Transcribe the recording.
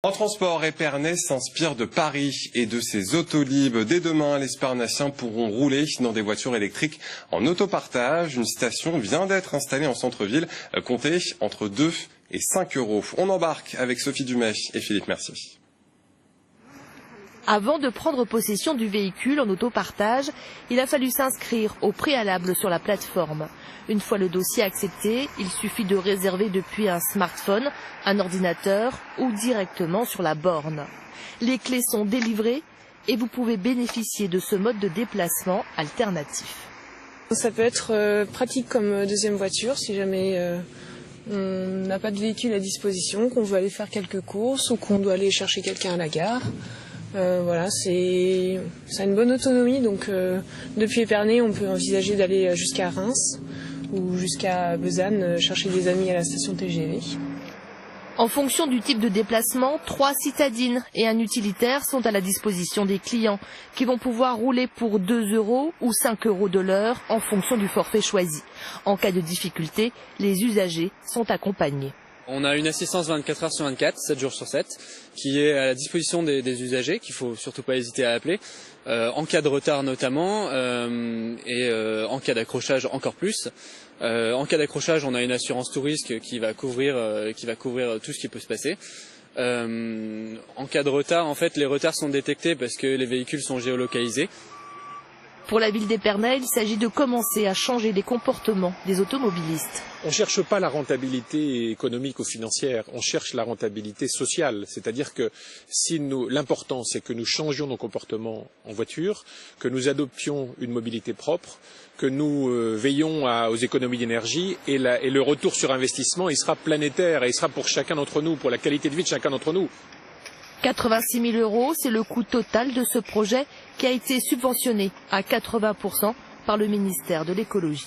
En transport, Épernay s'inspire de Paris et de ses autolibes. Dès demain, les Sparnassiens pourront rouler dans des voitures électriques en autopartage. Une station vient d'être installée en centre-ville, comptée entre 2 et 5 euros. On embarque avec Sophie Dumais et Philippe Mercier. Avant de prendre possession du véhicule en autopartage, il a fallu s'inscrire au préalable sur la plateforme. Une fois le dossier accepté, il suffit de réserver depuis un smartphone, un ordinateur ou directement sur la borne. Les clés sont délivrées et vous pouvez bénéficier de ce mode de déplacement alternatif. Ça peut être pratique comme deuxième voiture si jamais on n'a pas de véhicule à disposition, qu'on veut aller faire quelques courses ou qu'on doit aller chercher quelqu'un à la gare. Voilà, ça a une bonne autonomie, donc depuis Épernay, on peut envisager d'aller jusqu'à Reims ou jusqu'à Besançon chercher des amis à la station TGV. En fonction du type de déplacement, 3 citadines et un utilitaire sont à la disposition des clients qui vont pouvoir rouler pour 2 euros ou 5 euros de l'heure en fonction du forfait choisi. En cas de difficulté, les usagers sont accompagnés. On a une assistance 24 heures sur 24, 7 jours sur 7, qui est à la disposition des usagers, qu'il faut surtout pas hésiter à appeler, en cas de retard notamment, et en cas d'accrochage encore plus. En cas d'accrochage, on a une assurance tout risque qui va couvrir tout ce qui peut se passer. En cas de retard, en fait, les retards sont détectés parce que les véhicules sont géolocalisés. Pour la ville d'Épernay, il s'agit de commencer à changer les comportements des automobilistes. On ne cherche pas la rentabilité économique ou financière, on cherche la rentabilité sociale. C'est-à-dire que l'important, c'est que nous changions nos comportements en voiture, que nous adoptions une mobilité propre, que nous veillons aux économies d'énergie et le retour sur investissement, il sera planétaire et il sera pour chacun d'entre nous, pour la qualité de vie de chacun d'entre nous. 86 000 euros, c'est le coût total de ce projet qui a été subventionné à 80% par le ministère de l'écologie.